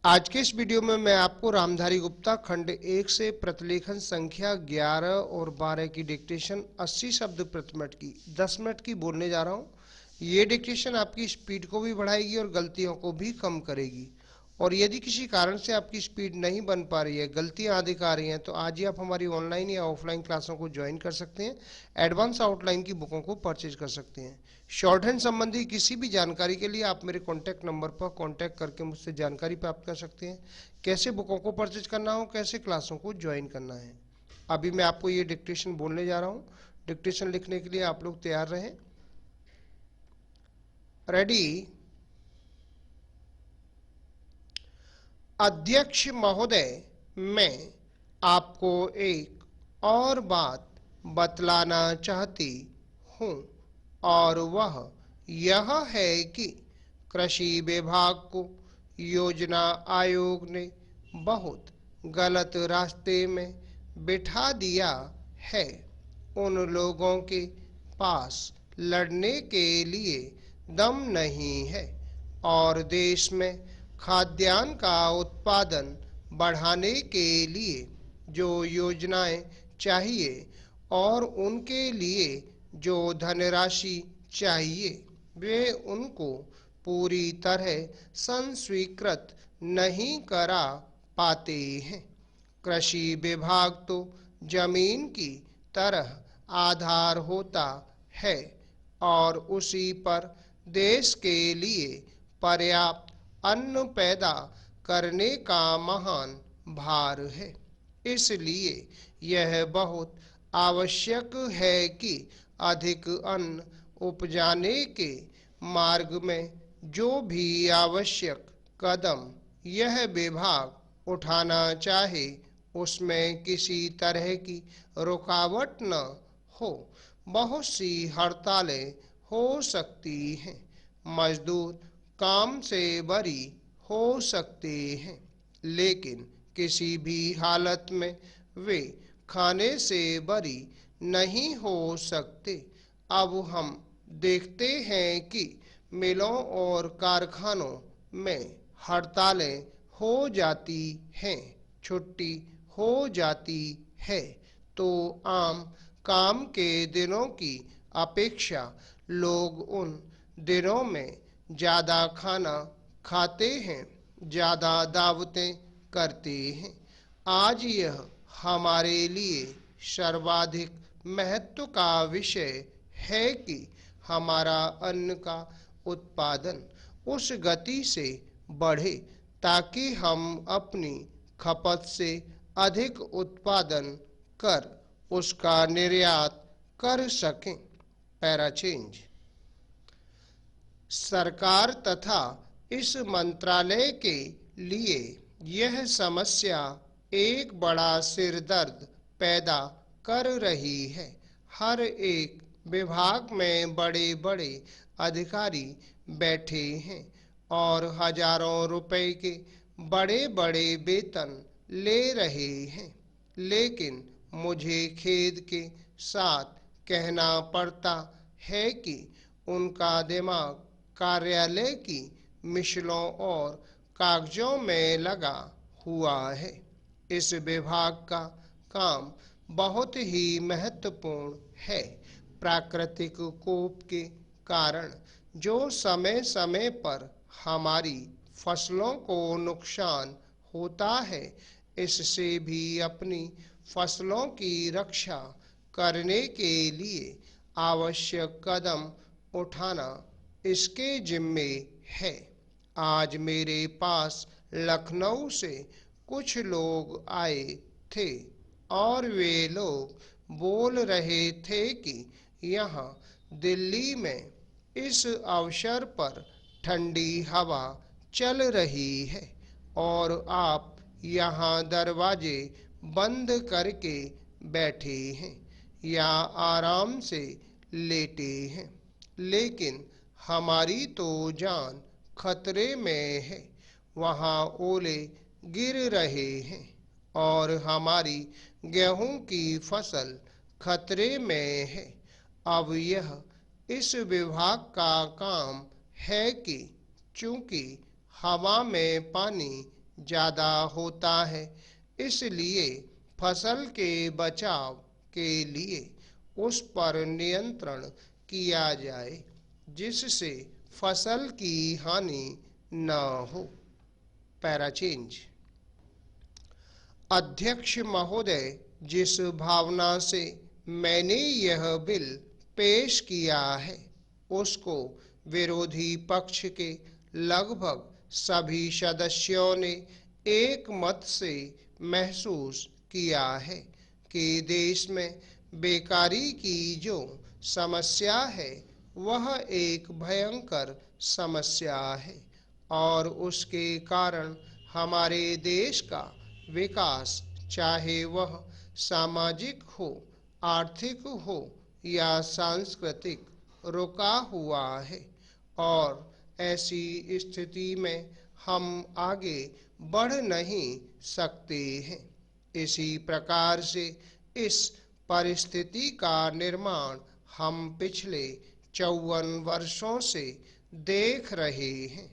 आज के इस वीडियो में मैं आपको रामधारी गुप्ता खंड 1 से प्रतिलेखन संख्या 11 और 12 की डिक्टेशन 80 शब्द प्रति मिनट की 10 मिनट की बोलने जा रहा हूँ। ये डिक्टेशन आपकी स्पीड को भी बढ़ाएगी और गलतियों को भी कम करेगी। और यदि किसी कारण से आपकी स्पीड नहीं बन पा रही है, गलतियां अधिक आ रही हैं, तो आज ही आप हमारी ऑनलाइन या ऑफलाइन क्लासों को ज्वाइन कर सकते हैं। एडवांस आउटलाइन की बुकों को परचेज कर सकते हैं। शॉर्ट हैंड संबंधी किसी भी जानकारी के लिए आप मेरे कॉन्टैक्ट नंबर पर कॉन्टैक्ट करके मुझसे जानकारी प्राप्त कर सकते हैं। कैसे बुकों को परचेज करना हो, कैसे क्लासों को ज्वाइन करना है। अभी मैं आपको ये डिक्टेशन बोलने जा रहा हूँ। डिक्टेशन लिखने के लिए आप लोग तैयार रहें। रेडी। अध्यक्ष महोदय, मैं आपको एक और बात बतलाना चाहती हूँ, और वह यह है कि कृषि विभाग को योजना आयोग ने बहुत गलत रास्ते में बिठा दिया है। उन लोगों के पास लड़ने के लिए दम नहीं है और देश में खाद्यान्न का उत्पादन बढ़ाने के लिए जो योजनाएं चाहिए और उनके लिए जो धनराशि चाहिए, वे उनको पूरी तरह संस्वीकृत नहीं करा पाते हैं। कृषि विभाग तो जमीन की तरह आधार होता है और उसी पर देश के लिए पर्याप्त अन्न पैदा करने का महान भार है। इसलिए यह बहुत आवश्यक है कि अधिक अन्न उपजाने के मार्ग में जो भी आवश्यक कदम यह विभाग उठाना चाहे, उसमें किसी तरह की रुकावट न हो। बहुत सी हड़तालें हो सकती हैं, मजदूर काम से बरी हो सकते हैं, लेकिन किसी भी हालत में वे खाने से बरी नहीं हो सकते। अब हम देखते हैं कि मिलों और कारखानों में हड़तालें हो जाती हैं, छुट्टी हो जाती है, तो आम काम के दिनों की अपेक्षा लोग उन दिनों में ज़्यादा खाना खाते हैं, ज़्यादा दावतें करते हैं। आज यह हमारे लिए सर्वाधिक महत्व का विषय है कि हमारा अन्न का उत्पादन उस गति से बढ़े ताकि हम अपनी खपत से अधिक उत्पादन कर उसका निर्यात कर सकें। Para change. सरकार तथा इस मंत्रालय के लिए यह समस्या एक बड़ा सिरदर्द पैदा कर रही है। हर एक विभाग में बड़े बड़े अधिकारी बैठे हैं और हजारों रुपए के बड़े बड़े वेतन ले रहे हैं, लेकिन मुझे खेद के साथ कहना पड़ता है कि उनका दिमाग कार्यालय की मिशलों और कागजों में लगा हुआ है। इस विभाग का काम बहुत ही महत्वपूर्ण है। प्राकृतिक कोप के कारण जो समय समय पर हमारी फसलों को नुकसान होता है, इससे भी अपनी फसलों की रक्षा करने के लिए आवश्यक कदम उठाना इसके जिम्मे है। आज मेरे पास लखनऊ से कुछ लोग आए थे और वे लोग बोल रहे थे कि यहाँ दिल्ली में इस अवसर पर ठंडी हवा चल रही है और आप यहाँ दरवाजे बंद करके बैठे हैं या आराम से लेटे हैं, लेकिन हमारी तो जान खतरे में है। वहाँ ओले गिर रहे हैं और हमारी गेहूं की फसल खतरे में है। अब यह इस विभाग का काम है कि चूंकि हवा में पानी ज़्यादा होता है, इसलिए फसल के बचाव के लिए उस पर नियंत्रण किया जाए जिससे फसल की हानि न हो। Para change. अध्यक्ष महोदय, जिस भावना से मैंने यह बिल पेश किया है उसको विरोधी पक्ष के लगभग सभी सदस्यों ने एक मत से महसूस किया है कि देश में बेकारी की जो समस्या है वह एक भयंकर समस्या है और उसके कारण हमारे देश का विकास, चाहे वह सामाजिक हो, आर्थिक हो या सांस्कृतिक, रुका हुआ है और ऐसी स्थिति में हम आगे बढ़ नहीं सकते हैं। इसी प्रकार से इस परिस्थिति का निर्माण हम पिछले 54 वर्षों से देख रहे हैं।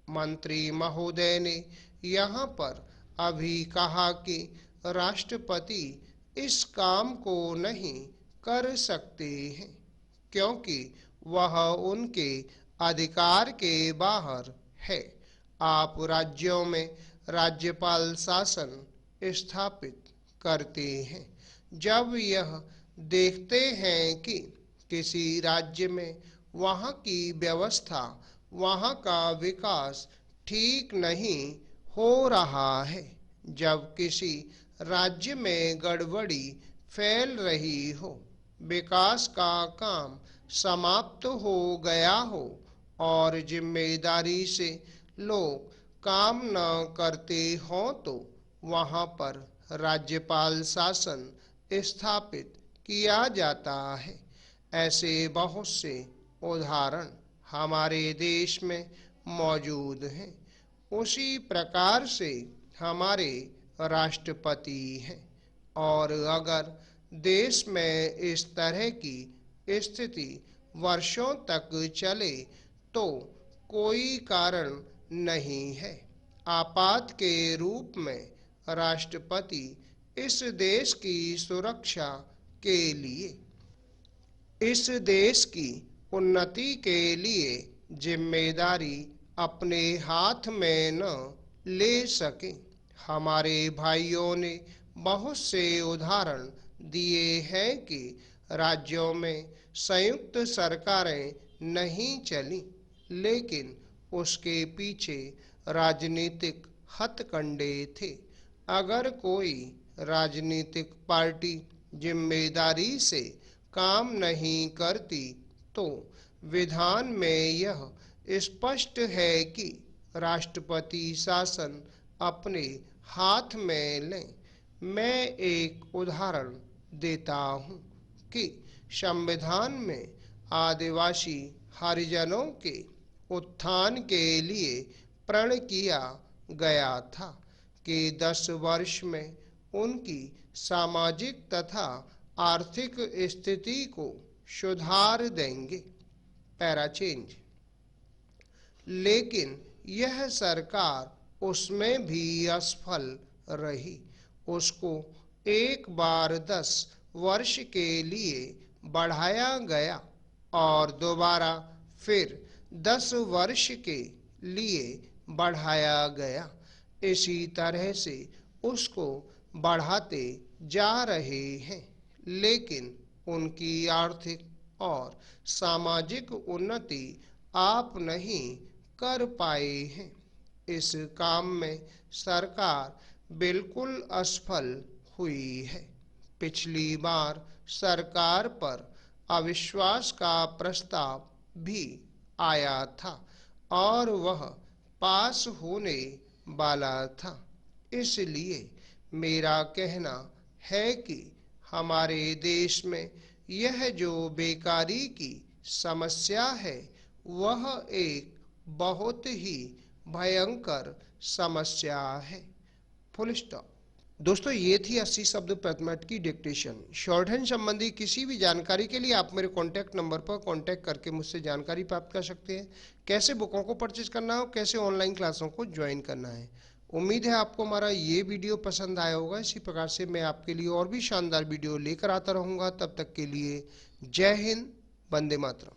मंत्री महोदय ने यहाँ पर अभी कहा कि राष्ट्रपति इस काम को नहीं कर सकते हैं क्योंकि वह उनके अधिकार के बाहर है। आप राज्यों में राज्यपाल शासन स्थापित करते हैं जब यह देखते हैं कि किसी राज्य में वहाँ की व्यवस्था, वहाँ का विकास ठीक नहीं हो रहा है, जब किसी राज्य में गड़बड़ी फैल रही हो, विकास का काम समाप्त हो गया हो और जिम्मेदारी से लोग काम न करते हों तो वहाँ पर राज्यपाल शासन स्थापित किया जाता है। ऐसे बहुत से उदाहरण हमारे देश में मौजूद हैं। उसी प्रकार से हमारे राष्ट्रपति हैं और अगर देश में इस तरह की स्थिति वर्षों तक चले तो कोई कारण नहीं है। आपात के रूप में राष्ट्रपति इस देश की सुरक्षा के लिए, इस देश की उन्नति के लिए जिम्मेदारी अपने हाथ में न ले सके। हमारे भाइयों ने बहुत से उदाहरण दिए हैं कि राज्यों में संयुक्त सरकारें नहीं चली, लेकिन उसके पीछे राजनीतिक हथकंडे थे। अगर कोई राजनीतिक पार्टी जिम्मेदारी से काम नहीं करती तो विधान में यह स्पष्ट है कि राष्ट्रपति शासन अपने हाथ में लें। मैं एक उदाहरण देता हूँ कि संविधान में आदिवासी हरिजनों के उत्थान के लिए प्रण किया गया था कि 10 वर्ष में उनकी सामाजिक तथा आर्थिक स्थिति को सुधार देंगे। Para change. लेकिन यह सरकार उसमें भी असफल रही। उसको एक बार 10 वर्ष के लिए बढ़ाया गया और दोबारा फिर 10 वर्ष के लिए बढ़ाया गया। इसी तरह से उसको बढ़ाते जा रहे हैं, लेकिन उनकी आर्थिक और सामाजिक उन्नति आप नहीं कर पाए हैं। इस काम में सरकार बिल्कुल असफल हुई है। पिछली बार सरकार पर अविश्वास का प्रस्ताव भी आया था और वह पास होने वाला था। इसलिए मेरा कहना है कि हमारे देश में यह जो बेकारी की समस्या है वह एक बहुत ही भयंकर समस्या है। Full stop. दोस्तों, ये थी 80 शब्द प्रति मिनट की डिक्टेशन। शॉर्टहैंड संबंधी किसी भी जानकारी के लिए आप मेरे कॉन्टैक्ट नंबर पर कॉन्टैक्ट करके मुझसे जानकारी प्राप्त कर सकते हैं। कैसे बुकों को परचेज करना हो, कैसे ऑनलाइन क्लासों को ज्वाइन करना है। उम्मीद है आपको हमारा ये वीडियो पसंद आया होगा। इसी प्रकार से मैं आपके लिए और भी शानदार वीडियो लेकर आता रहूँगा। तब तक के लिए जय हिंद, वंदे मातरम।